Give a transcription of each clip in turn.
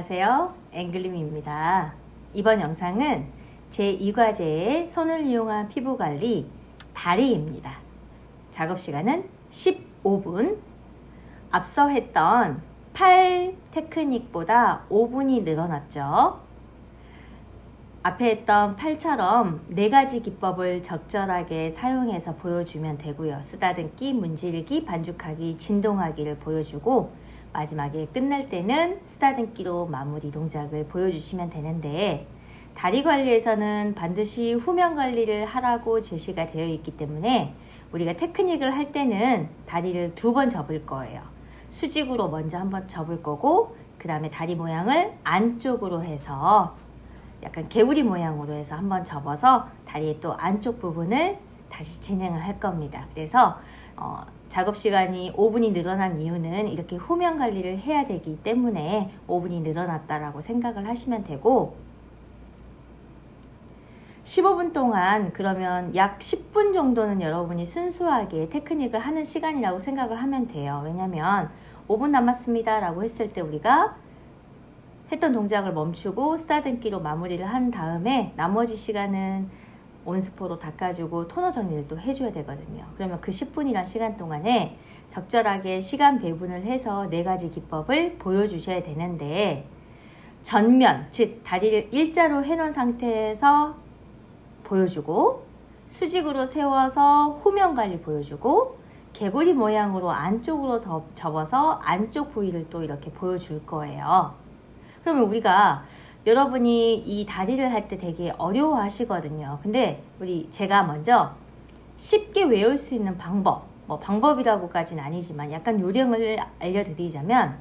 안녕하세요. 앵글림입니다. 이번 영상은 제2과제의 손을 이용한 피부관리 다리입니다. 작업시간은 15분. 앞서 했던 팔 테크닉보다 5분이 늘어났죠. 앞에 했던 팔처럼 4가지 기법을 적절하게 사용해서 보여주면 되고요. 쓰다듬기, 문지르기, 반죽하기, 진동하기를 보여주고 마지막에 끝날 때는 쓰다듬기로 마무리 동작을 보여주시면 되는데, 다리 관리에서는 반드시 후면 관리를 하라고 제시가 되어 있기 때문에 우리가 테크닉을 할 때는 다리를 2번 접을 거예요. 수직으로 먼저 한번 접을 거고, 그 다음에 다리 모양을 안쪽으로 해서 약간 개구리 모양으로 해서 한번 접어서 다리의 또 안쪽 부분을 다시 진행을 할 겁니다. 그래서 작업 시간이 5분이 늘어난 이유는 이렇게 후면 관리를 해야 되기 때문에 5분이 늘어났다라고 생각을 하시면 되고, 15분 동안 그러면 약 10분 정도는 여러분이 순수하게 테크닉을 하는 시간이라고 생각을 하면 돼요. 왜냐면 5분 남았습니다 라고 했을 때 우리가 했던 동작을 멈추고 쓰다듬기로 마무리를 한 다음에 나머지 시간은 온스포로 닦아주고 토너 정리를 또 해줘야 되거든요. 그러면 그 10분이란 시간 동안에 적절하게 시간 배분을 해서 4가지 기법을 보여주셔야 되는데, 전면, 즉 다리를 일자로 해놓은 상태에서 보여주고, 수직으로 세워서 후면 관리 보여주고, 개구리 모양으로 안쪽으로 접어서 안쪽 부위를 또 이렇게 보여줄 거예요. 그러면 우리가 여러분이 이 다리를 할 때 되게 어려워 하시거든요. 근데 제가 먼저 쉽게 외울 수 있는 방법, 방법이라고까지는 아니지만 약간 요령을 알려드리자면,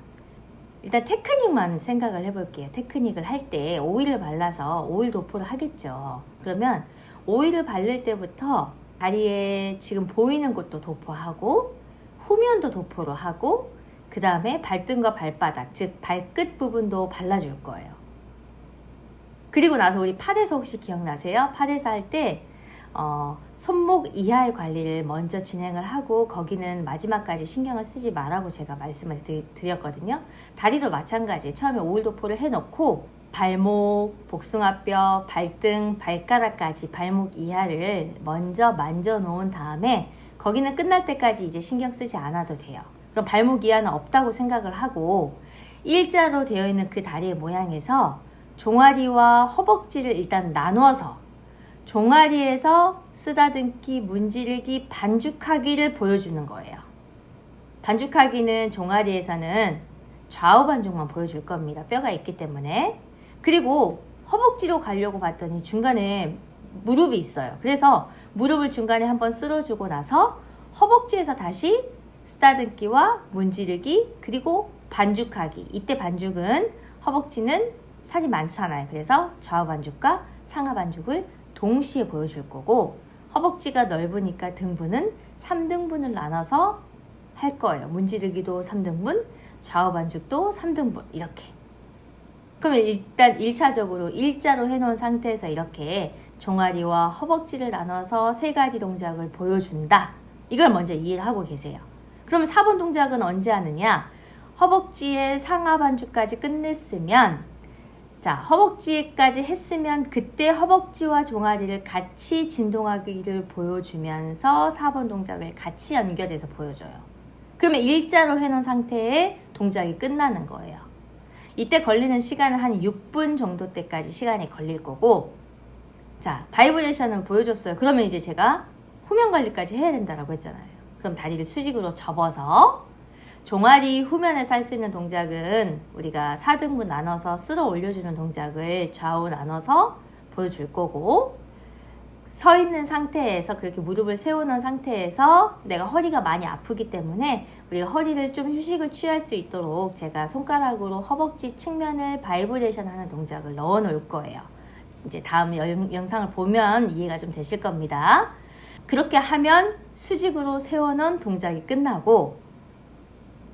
일단 테크닉만 생각을 해볼게요. 테크닉을 할 때 오일을 발라서 오일 도포를 하겠죠. 그러면 오일을 바를 때부터 다리에 지금 보이는 곳도 도포하고 후면도 도포를 하고, 그 다음에 발등과 발바닥, 즉 발끝 부분도 발라줄 거예요. 그리고 나서 우리 팔에서 혹시 기억나세요? 팔에서 할 때 손목 이하의 관리를 먼저 진행을 하고 거기는 마지막까지 신경을 쓰지 말라고 제가 말씀을 드렸거든요. 다리도 마찬가지. 처음에 오일 도포를 해놓고 발목, 복숭아뼈, 발등, 발가락까지 발목 이하를 먼저 만져 놓은 다음에 거기는 끝날 때까지 이제 신경 쓰지 않아도 돼요. 그럼 발목 이하는 없다고 생각을 하고 일자로 되어 있는 그 다리의 모양에서 종아리와 허벅지를 일단 나눠서 종아리에서 쓰다듬기, 문지르기, 반죽하기를 보여주는 거예요. 반죽하기는 종아리에서는 좌우 반죽만 보여줄 겁니다. 뼈가 있기 때문에. 그리고 허벅지로 가려고 봤더니 중간에 무릎이 있어요. 그래서 무릎을 중간에 한번 쓸어주고 나서 허벅지에서 다시 쓰다듬기와 문지르기, 그리고 반죽하기. 이때 반죽은 허벅지는 살이 많잖아요. 그래서 좌우 반죽과 상하 반죽을 동시에 보여줄 거고, 허벅지가 넓으니까 등분은 3등분을 나눠서 할 거예요. 문지르기도 3등분, 좌우 반죽도 3등분 이렇게. 그러면 일단 1차적으로 일자로 해놓은 상태에서 이렇게 종아리와 허벅지를 나눠서 3가지 동작을 보여준다. 이걸 먼저 이해를 하고 계세요. 그러면 4번 동작은 언제 하느냐? 허벅지의 상하 반죽까지 끝냈으면, 자, 허벅지까지 했으면 그때 허벅지와 종아리를 같이 진동하기를 보여주면서 4번 동작을 같이 연결해서 보여줘요. 그러면 일자로 해놓은 상태에 동작이 끝나는 거예요. 이때 걸리는 시간은 한 6분 정도 때까지 시간이 걸릴 거고, 자, 바이브레이션을 보여줬어요. 그러면 이제 제가 후면 관리까지 해야 된다고 했잖아요. 그럼 다리를 수직으로 접어서 종아리 후면에서 할 수 있는 동작은 우리가 4등분 나눠서 쓸어 올려주는 동작을 좌우 나눠서 보여줄 거고, 서 있는 상태에서 그렇게 무릎을 세우는 상태에서 내가 허리가 많이 아프기 때문에 우리가 허리를 좀 휴식을 취할 수 있도록 제가 손가락으로 허벅지 측면을 바이브레이션 하는 동작을 넣어 놓을 거예요. 이제 다음 영상을 보면 이해가 좀 되실 겁니다. 그렇게 하면 수직으로 세워놓은 동작이 끝나고,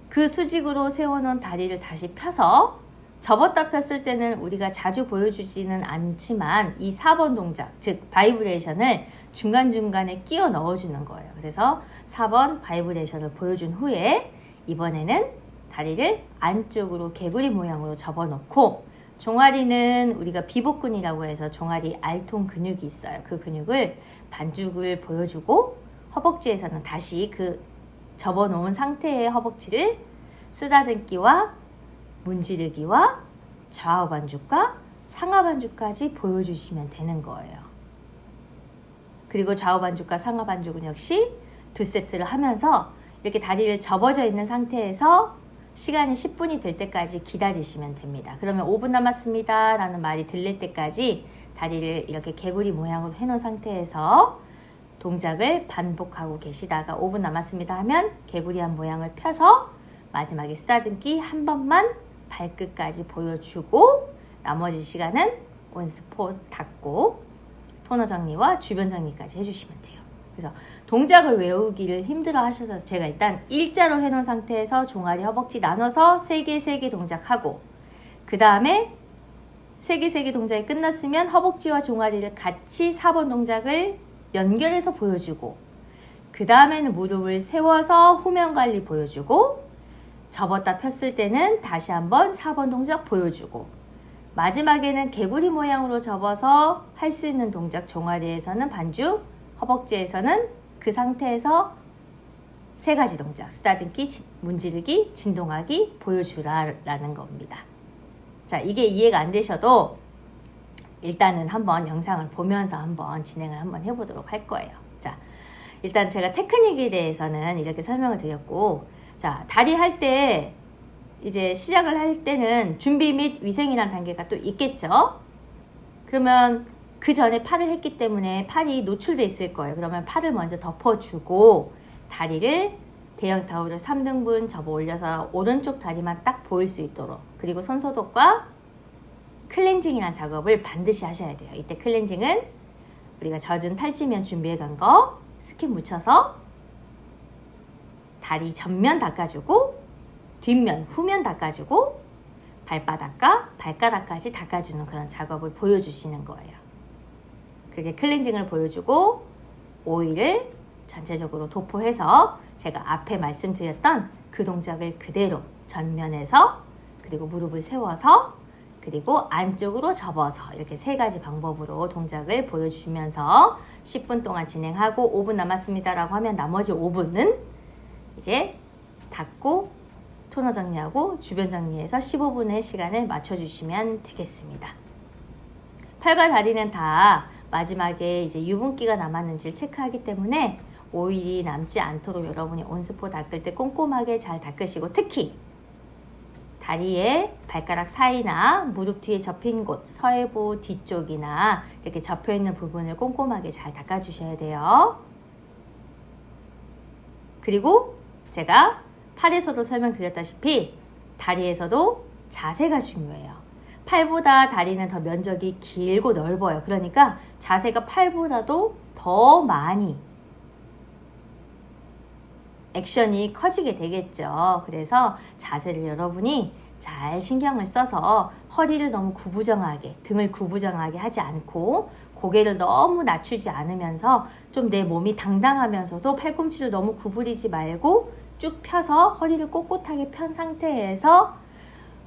그 수직으로 세워놓은 다리를 다시 펴서 접었다 폈을 때는 우리가 자주 보여주지는 않지만 이 4번 동작, 즉 바이브레이션을 중간중간에 끼워 넣어주는 거예요. 그래서 4번 바이브레이션을 보여준 후에 이번에는 다리를 안쪽으로 개구리 모양으로 접어놓고 종아리는 우리가 비복근이라고 해서 종아리 알통 근육이 있어요. 그 근육을 반죽을 보여주고 허벅지에서는 다시 그 접어놓은 상태의 허벅지를 쓰다듬기와 문지르기와 좌우 반죽과 상하 반죽까지 보여주시면 되는 거예요. 그리고 좌우 반죽과 상하 반죽은 역시 2세트를 하면서 이렇게 다리를 접어져 있는 상태에서 시간이 10분이 될 때까지 기다리시면 됩니다. 그러면 5분 남았습니다 라는 말이 들릴 때까지 다리를 이렇게 개구리 모양으로 해놓은 상태에서 동작을 반복하고 계시다가 5분 남았습니다 하면 개구리한 모양을 펴서 마지막에 쓰다듬기 한 번만 발끝까지 보여주고 나머지 시간은 온스포 닫고 토너 정리와 주변 정리까지 해주시면 돼요. 그래서 동작을 외우기를 힘들어 하셔서 제가 일단 일자로 해놓은 상태에서 종아리 허벅지 나눠서 3개 동작하고 그 다음에 3개 동작이 끝났으면 허벅지와 종아리를 같이 4번 동작을 연결해서 보여주고 그 다음에는 무릎을 세워서 후면 관리 보여주고 접었다 폈을 때는 다시 한번 4번 동작 보여주고 마지막에는 개구리 모양으로 접어서 할 수 있는 동작 종아리에서는 반죽, 허벅지에서는 그 상태에서 3가지 동작 쓰다듬기, 문지르기, 진동하기 보여주라라는 겁니다. 자, 이게 이해가 안 되셔도 일단은 한번 영상을 보면서 한번 진행을 한번 해보도록 할 거예요. 자, 일단 제가 테크닉에 대해서는 이렇게 설명을 드렸고 자, 다리 할 때 이제 시작을 할 때는 준비 및 위생이라는 단계가 또 있겠죠. 그러면 그 전에 팔을 했기 때문에 팔이 노출돼 있을 거예요. 그러면 팔을 먼저 덮어주고 다리를 대형 타올을 3등분 접어 올려서 오른쪽 다리만 딱 보일 수 있도록 그리고 손소독과 클렌징이라는 작업을 반드시 하셔야 돼요. 이때 클렌징은 우리가 젖은 탈지면 준비해 간 거 스킨 묻혀서 다리 전면 닦아주고 뒷면, 후면 닦아주고 발바닥과 발가락까지 닦아주는 그런 작업을 보여주시는 거예요. 그게 클렌징을 보여주고 오일을 전체적으로 도포해서 제가 앞에 말씀드렸던 그 동작을 그대로 전면에서 그리고 무릎을 세워서 그리고 안쪽으로 접어서 이렇게 3가지 방법으로 동작을 보여주시면서 10분 동안 진행하고 5분 남았습니다 라고 하면 나머지 5분은 이제 닫고 토너 정리하고 주변 정리해서 15분의 시간을 맞춰주시면 되겠습니다. 팔과 다리는 다 마지막에 이제 유분기가 남았는지를 체크하기 때문에 오일이 남지 않도록 여러분이 온스포 닦을 때 꼼꼼하게 잘 닦으시고 특히 다리에 발가락 사이나 무릎 뒤에 접힌 곳, 서해부 뒤쪽이나 이렇게 접혀있는 부분을 꼼꼼하게 잘 닦아주셔야 돼요. 그리고 제가 팔에서도 설명드렸다시피 다리에서도 자세가 중요해요. 팔보다 다리는 더 면적이 길고 넓어요. 그러니까 자세가 팔보다도 더 많이 액션이 커지게 되겠죠. 그래서 자세를 여러분이 잘 신경을 써서 허리를 너무 구부정하게, 등을 구부정하게 하지 않고 고개를 너무 낮추지 않으면서 좀 내 몸이 당당하면서도 팔꿈치를 너무 구부리지 말고 쭉 펴서 허리를 꼿꼿하게 편 상태에서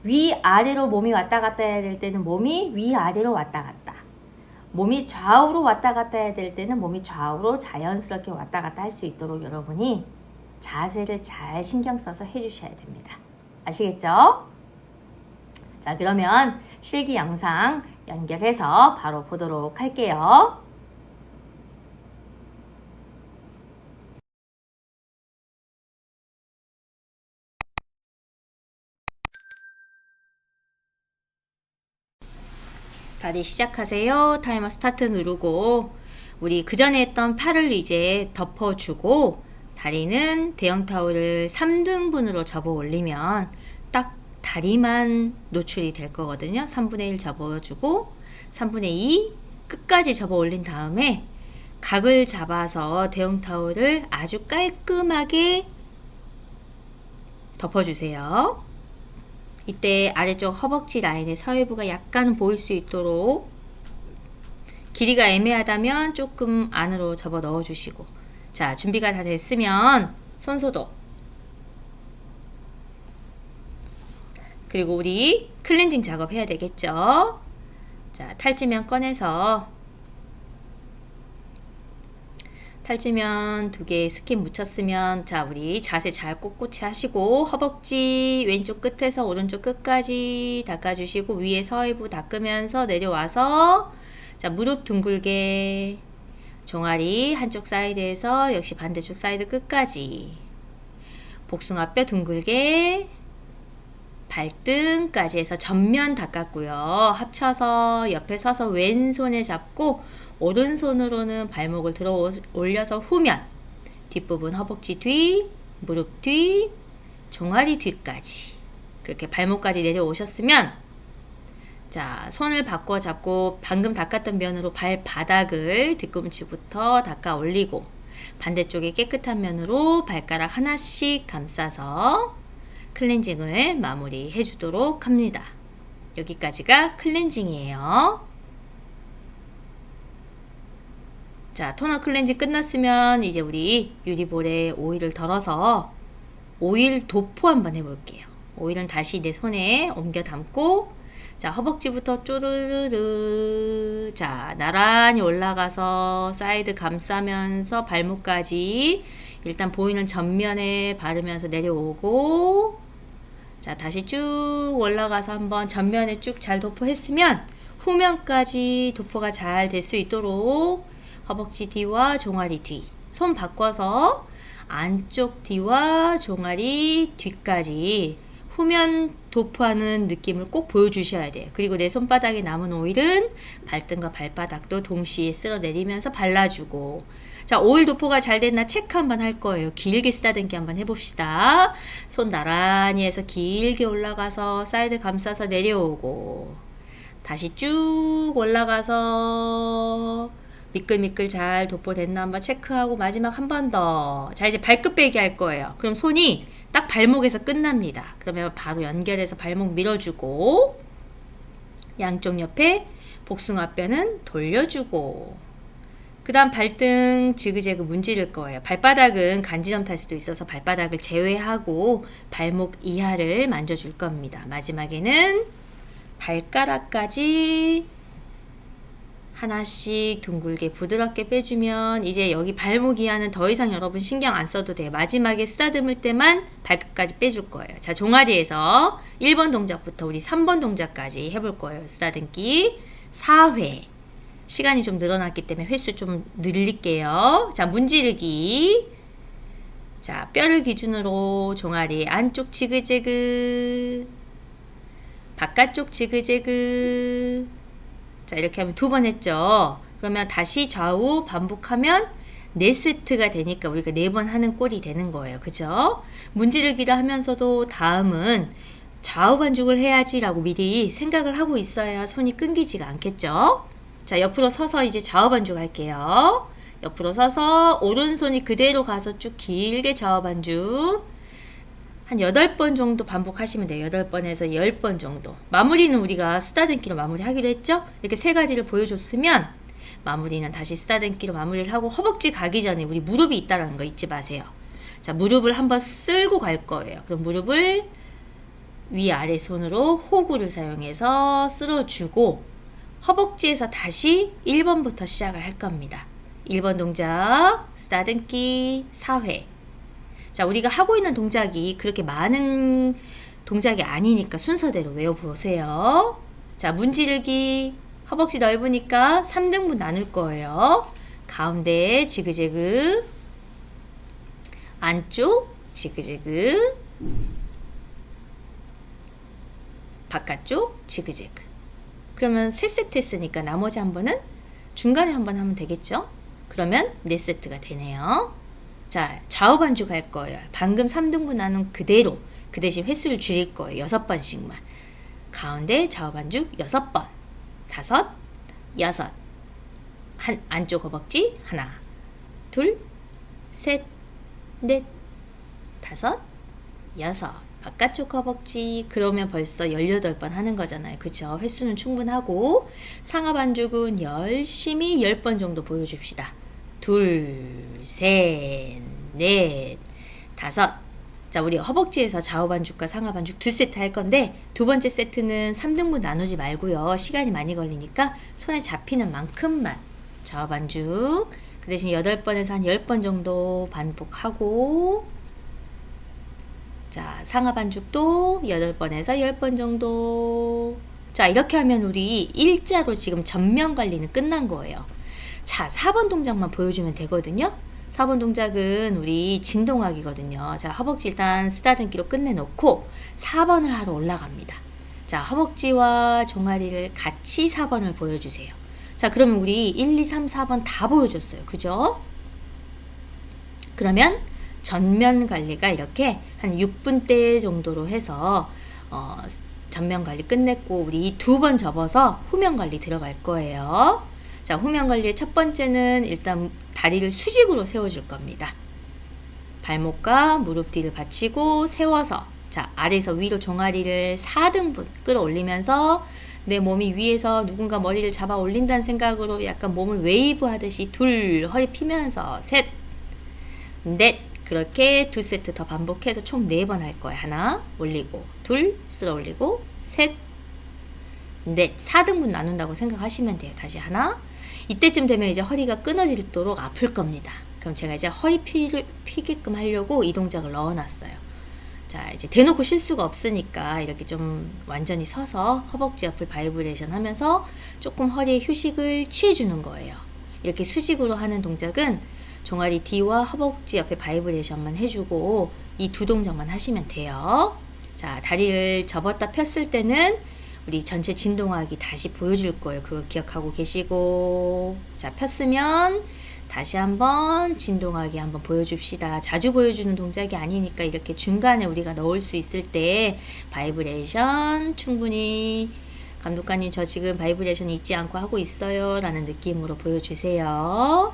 위아래로 몸이 왔다 갔다 해야 될 때는 몸이 위아래로 왔다 갔다, 몸이 좌우로 왔다 갔다 해야 될 때는 몸이 좌우로 자연스럽게 왔다 갔다 할 수 있도록 여러분이 자세를 잘 신경 써서 해주셔야 됩니다. 아시겠죠? 자, 그러면 실기 영상 연결해서 바로 보도록 할게요. 다리 시작하세요. 타이머 스타트 누르고 우리 그 전에 했던 팔을 이제 덮어주고 다리는 대형 타올을 3등분으로 접어 올리면 딱 다리만 노출이 될 거거든요. 3분의 1 접어주고 3분의 2 끝까지 접어 올린 다음에 각을 잡아서 대형 타올을 아주 깔끔하게 덮어주세요. 이때 아래쪽 허벅지 라인의 서해부가 약간 보일 수 있도록 길이가 애매하다면 조금 안으로 접어 넣어주시고 자, 준비가 다 됐으면 손소독 그리고 우리 클렌징 작업 해야 되겠죠. 자, 탈지면 꺼내서 탈지면 2개 스킨 묻혔으면, 자, 우리 자세 잘 꼿꼿이 하시고 허벅지 왼쪽 끝에서 오른쪽 끝까지 닦아주시고 위에 서해부 닦으면서 내려와서, 자, 무릎 둥글게, 종아리 한쪽 사이드에서 역시 반대쪽 사이드 끝까지, 복숭아뼈 둥글게, 발등까지 해서 전면 닦았고요. 합쳐서 옆에 서서 왼손에 잡고 오른손으로는 발목을 들어 올려서 후면, 뒷부분 허벅지 뒤, 무릎 뒤, 종아리 뒤까지 그렇게 발목까지 내려오셨으면, 자, 손을 바꿔 잡고 방금 닦았던 면으로 발바닥을 뒤꿈치부터 닦아 올리고 반대쪽에 깨끗한 면으로 발가락 하나씩 감싸서 클렌징을 마무리해 주도록 합니다. 여기까지가 클렌징이에요. 자, 토너 클렌징 끝났으면 이제 우리 유리볼에 오일을 덜어서 오일 도포 한번 해볼게요. 오일은 다시 내 손에 옮겨 담고, 자, 허벅지부터 쪼르르르, 자, 나란히 올라가서 사이드 감싸면서 발목까지 일단 보이는 전면에 바르면서 내려오고, 자, 다시 쭉 올라가서 한번 전면에 쭉 잘 도포했으면 후면까지 도포가 잘 될 수 있도록 허벅지 뒤와 종아리 뒤, 손 바꿔서 안쪽 뒤와 종아리 뒤까지 후면 도포하는 느낌을 꼭 보여주셔야 돼요. 그리고 내 손바닥에 남은 오일은 발등과 발바닥도 동시에 쓸어내리면서 발라주고, 자, 오일 도포가 잘 됐나 체크 한번 할 거예요. 길게 쓰다듬기 한번 해봅시다. 손 나란히 해서 길게 올라가서 사이드 감싸서 내려오고, 다시 쭉 올라가서 미끌미끌 잘 도포됐나 한번 체크하고 마지막 한 번 더. 자, 이제 발끝 빼기 할 거예요. 그럼 손이 딱 발목에서 끝납니다. 그러면 바로 연결해서 발목 밀어주고, 양쪽 옆에 복숭아뼈는 돌려주고, 그 다음 발등 지그재그 문지를 거예요. 발바닥은 간지럼 탈 수도 있어서 발바닥을 제외하고 발목 이하를 만져줄 겁니다. 마지막에는 발가락까지 하나씩 둥글게 부드럽게 빼주면 이제 여기 발목 이하는 더 이상 여러분 신경 안 써도 돼요. 마지막에 쓰다듬을 때만 발끝까지 빼줄 거예요. 자, 종아리에서 1번 동작부터 우리 3번 동작까지 해볼 거예요. 쓰다듬기 4회. 시간이 좀 늘어났기 때문에 횟수 좀 늘릴게요. 자, 문지르기. 자, 뼈를 기준으로 종아리 안쪽 지그재그, 바깥쪽 지그재그. 자, 이렇게 하면 2번 했죠. 그러면 다시 좌우 반복하면 4세트가 되니까 우리가 4번 하는 꼴이 되는 거예요. 그죠? 문지르기를 하면서도 다음은 좌우 반죽을 해야지 라고 미리 생각을 하고 있어야 손이 끊기지가 않겠죠. 자, 옆으로 서서 이제 좌우 반죽 할게요. 옆으로 서서 오른손이 그대로 가서 쭉 길게 좌우 반죽 한 8번 정도 반복하시면 돼요. 8번에서 10번 정도. 마무리는 우리가 쓰다듬기로 마무리하기로 했죠? 이렇게 3가지를 보여줬으면 마무리는 다시 쓰다듬기로 마무리를 하고, 허벅지 가기 전에 우리 무릎이 있다는 거 잊지 마세요. 자, 무릎을 한번 쓸고 갈 거예요. 그럼 무릎을 위아래 손으로 호구를 사용해서 쓸어주고 허벅지에서 다시 1번부터 시작을 할 겁니다. 1번 동작 쓰다듬기 4회. 자, 우리가 하고 있는 동작이 그렇게 많은 동작이 아니니까 순서대로 외워보세요. 자, 문지르기 허벅지 넓으니까 3등분 나눌 거예요. 가운데 지그재그, 안쪽 지그재그, 바깥쪽 지그재그. 그러면 3세트 했으니까 나머지 한 번은 중간에 한 번 하면 되겠죠? 그러면 4세트가 되네요. 자, 좌우 반죽 할 거예요. 방금 3등분 나눈 그대로, 그 대신 횟수를 줄일 거예요. 6번씩만. 가운데 좌우 반죽 6번, 5, 6. 안쪽 허벅지 하나, 둘, 셋, 넷, 5, 6. 바깥쪽 허벅지. 그러면 벌써 18번 하는 거잖아요. 그쵸? 횟수는 충분하고, 상하 반죽은 열심히 10번 정도 보여줍시다. 2, 3, 4, 5. 자, 우리 허벅지에서 좌우 반죽과 상하 반죽 두 세트 할 건데 두 번째 세트는 3등분 나누지 말고요. 시간이 많이 걸리니까 손에 잡히는 만큼만 좌우 반죽 그 대신 8번에서 한 10번 정도 반복하고 자, 상하 반죽도 8번에서 10번 정도. 자, 이렇게 하면 우리 일자로 지금 전면 관리는 끝난 거예요. 자, 4번 동작만 보여주면 되거든요. 4번 동작은 우리 진동하기거든요. 자, 허벅지 일단 쓰다듬기로 끝내놓고 4번을 하러 올라갑니다. 자, 허벅지와 종아리를 같이 4번을 보여주세요. 자, 그러면 우리 1, 2, 3, 4번 다 보여줬어요. 그죠? 그러면 전면 관리가 이렇게 한 6분대 정도로 해서 전면 관리 끝냈고 우리 2번 접어서 후면 관리 들어갈 거예요. 자, 후면 관리의 첫 번째는 일단 다리를 수직으로 세워줄 겁니다. 발목과 무릎 뒤를 받치고 세워서 자, 아래에서 위로 종아리를 4등분 끌어올리면서 내 몸이 위에서 누군가 머리를 잡아 올린다는 생각으로 약간 몸을 웨이브 하듯이 둘, 허리 피면서 셋, 넷, 그렇게 두 세트 더 반복해서 총 4번 할 거예요. 하나, 올리고, 둘, 쓸어 올리고, 셋, 넷, 4등분 나눈다고 생각하시면 돼요. 다시 하나. 이때쯤 되면 이제 허리가 끊어지도록 아플 겁니다. 그럼 제가 이제 허리 피게끔 하려고 이 동작을 넣어놨어요. 자, 이제 대놓고 실수가 없으니까 이렇게 좀 완전히 서서 허벅지 옆을 바이브레이션 하면서 조금 허리에 휴식을 취해주는 거예요. 이렇게 수직으로 하는 동작은 종아리 뒤와 허벅지 옆에 바이브레이션만 해주고 이 두 동작만 하시면 돼요. 자, 다리를 접었다 폈을 때는 우리 전체 진동하기 다시 보여줄 거예요. 그거 기억하고 계시고 자, 폈으면 다시 한번 진동하기 한번 보여줍시다. 자주 보여주는 동작이 아니니까 이렇게 중간에 우리가 넣을 수 있을 때 바이브레이션 충분히 감독관님 저 지금 바이브레이션 잊지 않고 하고 있어요 라는 느낌으로 보여주세요.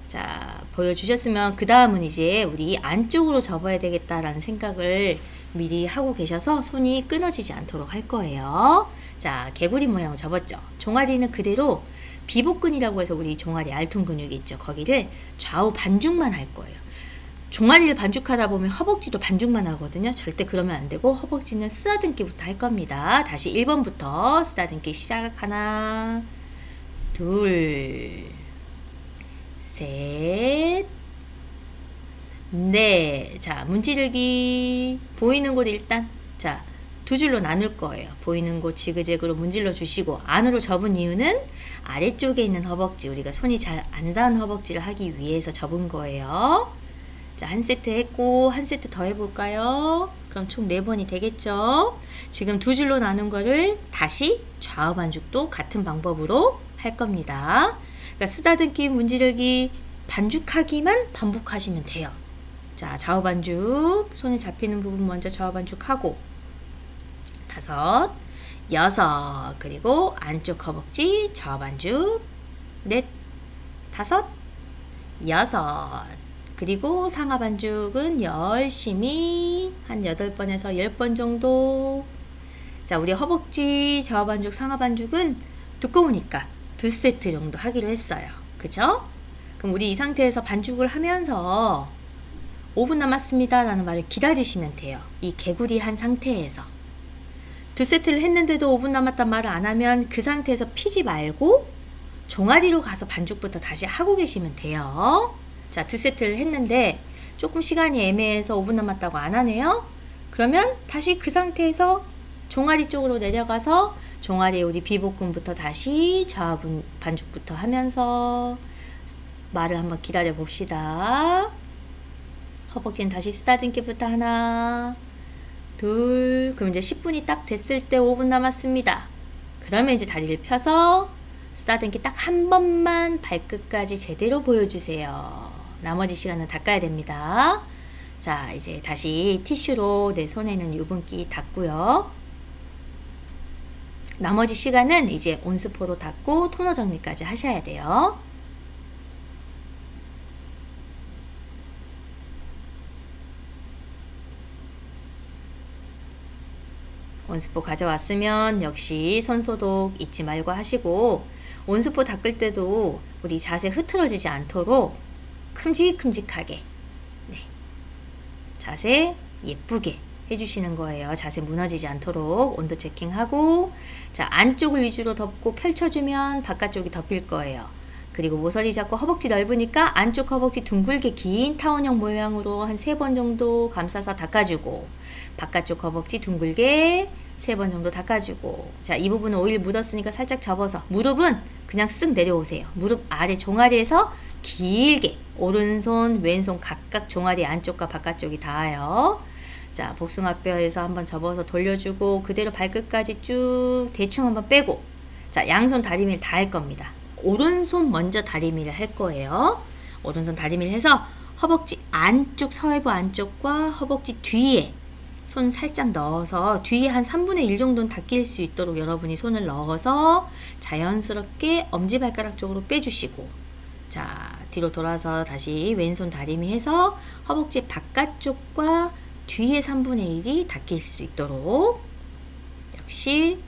자, 보여주셨으면 그 다음은 이제 우리 안쪽으로 접어야 되겠다라는 생각을 미리 하고 계셔서 손이 끊어지지 않도록 할 거예요. 자, 개구리 모양으로 접었죠. 종아리는 그대로 비복근이라고 해서 우리 종아리 알통 근육이 있죠. 거기를 좌우 반죽만 할 거예요. 종아리를 반죽하다 보면 허벅지도 반죽만 하거든요. 절대 그러면 안 되고 허벅지는 쓰다듬기부터 할 겁니다. 다시 1번부터 쓰다듬기 시작. 하나, 둘, 셋, 넷. 자, 문지르기 보이는 곳 일단 자, 두 줄로 나눌 거예요. 보이는 곳 지그재그로 문질러 주시고 안으로 접은 이유는 아래쪽에 있는 허벅지 우리가 손이 잘 안 닿은 허벅지를 하기 위해서 접은 거예요. 자, 한 세트 했고 한 세트 더 해볼까요? 그럼 총 4번이 되겠죠? 지금 두 줄로 나눈 거를 다시 좌우 반죽도 같은 방법으로 할 겁니다. 그러니까 쓰다듬기, 문지르기, 반죽하기만 반복하시면 돼요. 자, 좌우 반죽, 손에 잡히는 부분 먼저 좌우 반죽하고 5, 6, 그리고 안쪽 허벅지 좌우 반죽 4, 5, 6, 그리고 상하 반죽은 열심히 한 8번에서 10번 정도. 자, 우리 허벅지 좌우 반죽, 상하 반죽은 두꺼우니까 2세트 정도 하기로 했어요. 그죠? 그럼 우리 이 상태에서 반죽을 하면서 5분 남았습니다 라는 말을 기다리시면 돼요. 이 개구리 한 상태에서 2세트를 했는데도 5분 남았단 말을 안 하면 그 상태에서 피지 말고 종아리로 가서 반죽부터 다시 하고 계시면 돼요. 자, 2세트를 했는데 조금 시간이 애매해서 5분 남았다고 안 하네요. 그러면 다시 그 상태에서 종아리 쪽으로 내려가서 종아리에 우리 비복근부터 다시 좌우 반죽부터 하면서 말을 한번 기다려 봅시다. 허벅지는 다시 쓰다듬기부터 하나, 둘, 그럼 이제 10분이 딱 됐을 때 5분 남았습니다. 그러면 이제 다리를 펴서 쓰다듬기 딱 한 번만 발끝까지 제대로 보여주세요. 나머지 시간은 닦아야 됩니다. 자, 이제 다시 티슈로 내 손에 있는 유분기 닦고요. 나머지 시간은 이제 온스포로 닦고 토너 정리까지 하셔야 돼요. 온스포 가져왔으면 역시 손소독 잊지 말고 하시고 온스포 닦을 때도 우리 자세 흐트러지지 않도록 큼직큼직하게 자세 예쁘게 해주시는 거예요. 자세 무너지지 않도록 온도 체킹하고, 자, 안쪽을 위주로 덮고 펼쳐주면 바깥쪽이 덮일 거예요. 그리고 모서리 잡고 허벅지 넓으니까 안쪽 허벅지 둥글게 긴 타원형 모양으로 한 3번 정도 감싸서 닦아주고, 바깥쪽 허벅지 둥글게 3번 정도 닦아주고, 자, 이 부분은 오일 묻었으니까 살짝 접어서 무릎은 그냥 쓱 내려오세요. 무릎 아래 종아리에서 길게 오른손 왼손 각각 종아리 안쪽과 바깥쪽이 닿아요. 자, 복숭아뼈에서 한번 접어서 돌려주고 그대로 발끝까지 쭉 대충 한번 빼고, 자, 양손 다리미를 다 할 겁니다. 오른손 먼저 다리미를 할 거예요. 오른손 다리미를 해서 허벅지 안쪽, 서해부 안쪽과 허벅지 뒤에 손 살짝 넣어서 뒤에 한 3분의 1 정도는 닦일 수 있도록 여러분이 손을 넣어서 자연스럽게 엄지발가락 쪽으로 빼주시고, 자, 뒤로 돌아서 다시 왼손 다리미 해서 허벅지 바깥쪽과 뒤에 3분의 1이 닦일 수 있도록, 역시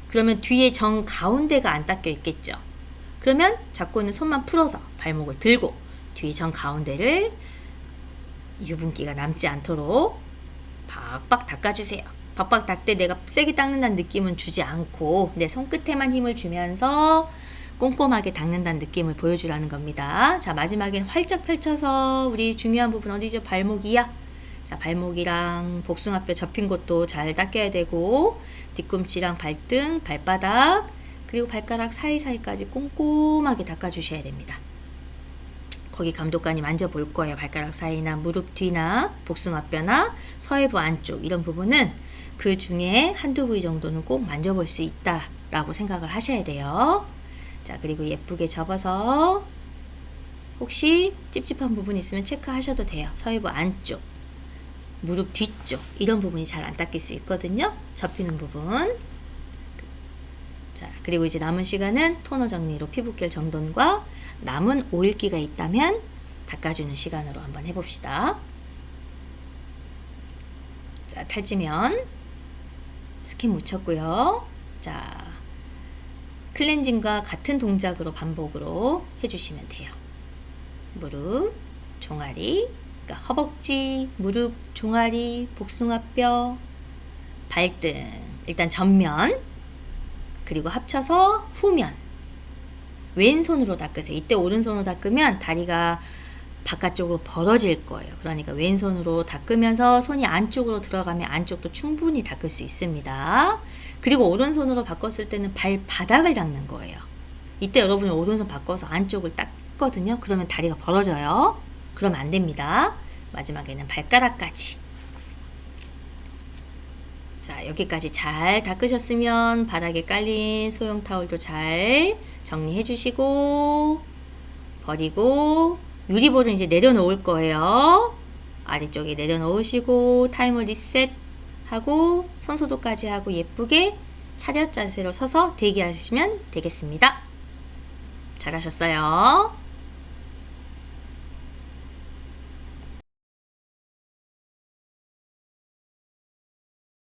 그러면 뒤에 정 가운데가 안 닦여 있겠죠. 그러면 잡고 있는 손만 풀어서 발목을 들고 뒤에 정 가운데를 유분기가 남지 않도록 박박 닦아주세요. 박박 닦되 내가 세게 닦는다는 느낌은 주지 않고 내 손끝에만 힘을 주면서 꼼꼼하게 닦는다는 느낌을 보여주라는 겁니다. 자, 마지막엔 활짝 펼쳐서 우리 중요한 부분 어디죠? 발목이야. 자, 발목이랑 복숭아뼈 접힌 곳도 잘 닦여야 되고, 뒤꿈치랑 발등, 발바닥, 그리고 발가락 사이사이까지 꼼꼼하게 닦아주셔야 됩니다. 거기 감독관이 만져볼 거예요. 발가락 사이나 무릎 뒤나 복숭아뼈나 서해부 안쪽 이런 부분은 그 중에 한두 부위 정도는 꼭 만져볼 수 있다라고 생각을 하셔야 돼요. 자, 그리고 예쁘게 접어서 혹시 찝찝한 부분 있으면 체크하셔도 돼요. 서해부 안쪽, 무릎 뒤쪽 이런 부분이 잘 안 닦일 수 있거든요. 접히는 부분. 자, 그리고 이제 남은 시간은 토너 정리로 피부결 정돈과 남은 오일기가 있다면 닦아주는 시간으로 한번 해봅시다. 자, 탈지면 스킨 묻혔고요. 자, 클렌징과 같은 동작으로 반복으로 해주시면 돼요. 무릎, 종아리, 그러니까 허벅지, 무릎, 종아리, 복숭아뼈, 발등, 일단 전면, 그리고 합쳐서 후면, 왼손으로 닦으세요. 이때 오른손으로 닦으면 다리가 바깥쪽으로 벌어질 거예요. 그러니까 왼손으로 닦으면서 손이 안쪽으로 들어가면 안쪽도 충분히 닦을 수 있습니다. 그리고 오른손으로 바꿨을 때는 발바닥을 닦는 거예요. 이때 여러분이 오른손 바꿔서 안쪽을 닦거든요. 그러면 다리가 벌어져요. 그러면 안 됩니다. 마지막에는 발가락까지. 자, 여기까지 잘 닦으셨으면 바닥에 깔린 소형 타올도 잘 정리해 주시고 버리고, 유리볼은 이제 내려놓을 거예요. 아래쪽에 내려놓으시고 타이머 리셋하고 손소독까지 하고 예쁘게 차렷 자세로 서서 대기하시면 되겠습니다. 잘하셨어요.